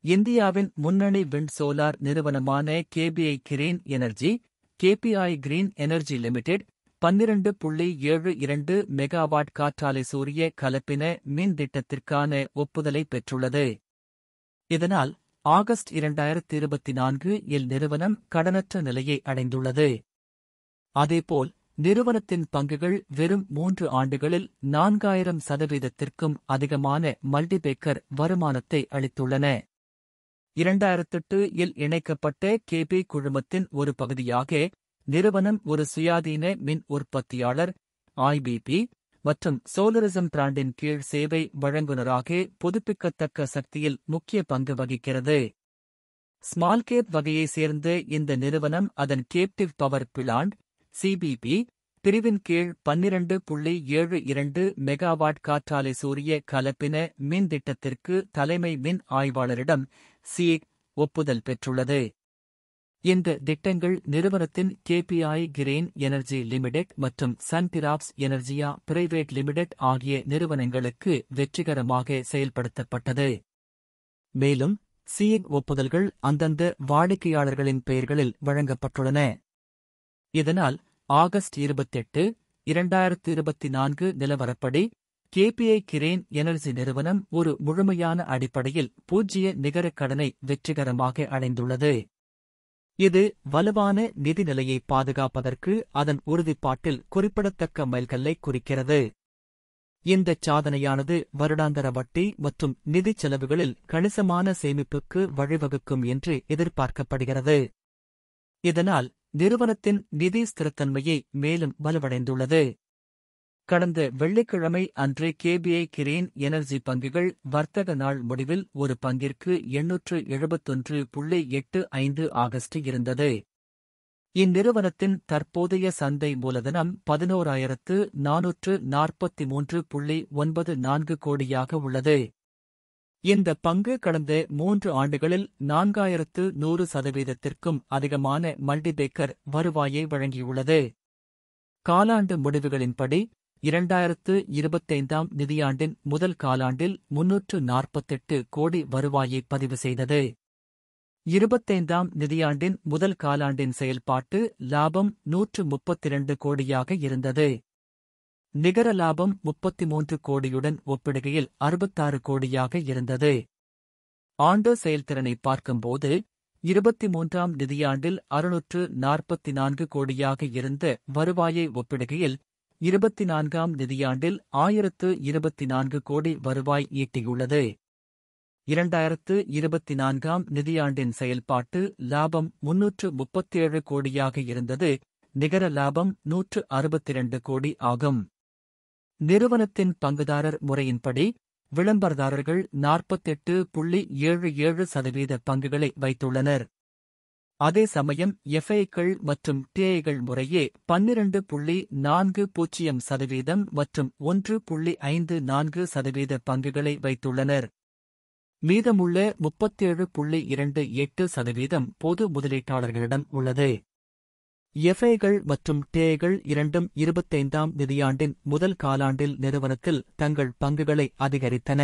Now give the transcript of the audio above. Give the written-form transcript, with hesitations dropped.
இந்தியாவின் முன்னணி wind solar நிறுவனமான KPI green energy, KPI green energy limited 12.72 megawatt காற்றாலை சூரிய கலப்பின மின் திட்டத்திற்கான ஒப்புதலை பெற்றுள்ளது. இதனால் ஆகஸ்ட் 2024 இல் நிறுவனம் கடனற்ற நிலையை அடைந்துள்ளது. அதேபோல் நிறுவனத்தின் பங்குகள் வெறும் 3 ஆண்டுகளில் 4000% அதிகமான மல்டிபேக்கர் வருமானத்தை அளித்துள்ளன. 2008 இல் இணைக்கப்பட்ட கேபி குழுமத்தின் ஒரு பகுதியாக நிறுவனம் ஒரு சுயாதீன மின் உற்பத்தியாளர் ஐபிபி மற்றும் சோலரிசம் பிராண்டின் கீழ் சேவை வழங்குநராக புதுப்பிக்கத்தக்க சக்தியில் முக்கிய பங்கு வகிக்கிறது. ஸ்மால் கேப் வகையை சேர்ந்த இந்த நிறுவனம் அதன் கேப்டிவ் பவர் பிளான்ட் சிபிபி பிரிவின் கீழ் 12.72 மெகாவாட் காற்றாலை சூரிய கலப்பின மின் திட்டத்திற்கு தலைமை மின் ஆய்வாளரிடம் ஒப்புதல் பெற்றுள்ளது. இந்த திட்டங்கள் நிறுவனத்தின் கேபிஐ கிரீன் எனர்ஜி லிமிடெட் மற்றும் சன்டிராப்ஸ் எனர்ஜியா பிரைவேட் லிமிடெட் ஆகிய நிறுவனங்களுக்கு வெற்றிகரமாக செயல்படுத்தப்பட்டது. மேலும் ஒப்புதல்கள் அந்தந்த வாடிக்கையாளர்களின் பெயர்களில் வழங்கப்பட்டுள்ளன. இதனால் ஆகஸ்ட் 28, 2024 நிலவரப்படி கேபிஐ கிரீன் எனர்ஜி நிறுவனம் ஒரு முழுமையான அடிப்படையில் பூஜ்ஜிய நிகர கடனை வெற்றிகரமாக அடைந்துள்ளது. இது வலுவான நிதி நிலையை பாதுகாப்பதற்கு அதன் உறுதிப்பாட்டில் குறிப்பிடத்தக்க மைல்கல்லை குறிக்கிறது. இந்தச் சாதனையானது வருடாந்தர வட்டி மற்றும் நிதிச் செலவுகளில் கணிசமான சேமிப்புக்கு வழிவகுக்கும் என்று எதிர்பார்க்கப்படுகிறது. இதனால் நிறுவனத்தின் நிதி ஸ்திரத்தன்மையை மேலும் வலுவடைந்துள்ளது. கடந்த வெள்ளிக்கிழமை அன்று கேபிஐ கிரீன் எனர்ஜி பங்குகள் வர்த்தக நாள் முடிவில் ஒரு பங்கிற்கு 871.85 ஆகஸ்ட் இருந்தது. இந்நிறுவனத்தின் தற்போதைய சந்தை மூலதனம் 11,443.94 கோடியாக உள்ளது. இந்த பங்கு கடந்த 3 ஆண்டுகளில் 4100%க்கும் அதிகமான மல்டிபேக்கர் வருவாயை வழங்கியுள்ளது. காலாண்டு முடிவுகளின்படி 2025 நிதியாண்டின் முதல் காலாண்டில் 348 கோடி வருவாயை பதிவு செய்தது. 25 நிதியாண்டின் முதல் காலாண்டின் செயல்பாட்டு லாபம் 132 கோடியாக இருந்தது. நிகர லாபம் 33 கோடியுடன் ஒப்பிடுகையில் 66 கோடியாக இருந்தது. ஆண்டு செயல்திறனை பார்க்கும்போது 23 நிதியாண்டில் 644 கோடியாக இருந்த வருவாயை ஒப்பிடுகையில் 24 நிதியாண்டில் 1024 கோடி வருவாய் ஈட்டியுள்ளது. 2024 நிதியாண்டின் செயல்பாட்டு லாபம் 337 கோடியாக இருந்தது. நிகர லாபம் 162 கோடி ஆகும். நிறுவனத்தின் பங்குதாரர் முறையின்படி விளம்பரதாரர்கள் 48.77% பங்குகளை வைத்துள்ளனர். அதே சமயம் எஃப்ஐக்கள் மற்றும் டிஐகள் முறையே 12.40% மற்றும் 1.54% பங்குகளை வைத்துள்ளனர். மீதமுள்ள 37.28% பொது முதலீட்டாளர்களிடம் உள்ளது. எஃப்ஐகள் மற்றும் டிஐகள் இரண்டும் 25 நிதியாண்டின் முதல் காலாண்டில் நிறுவனத்தில் தங்கள் பங்குகளை அதிகரித்தன.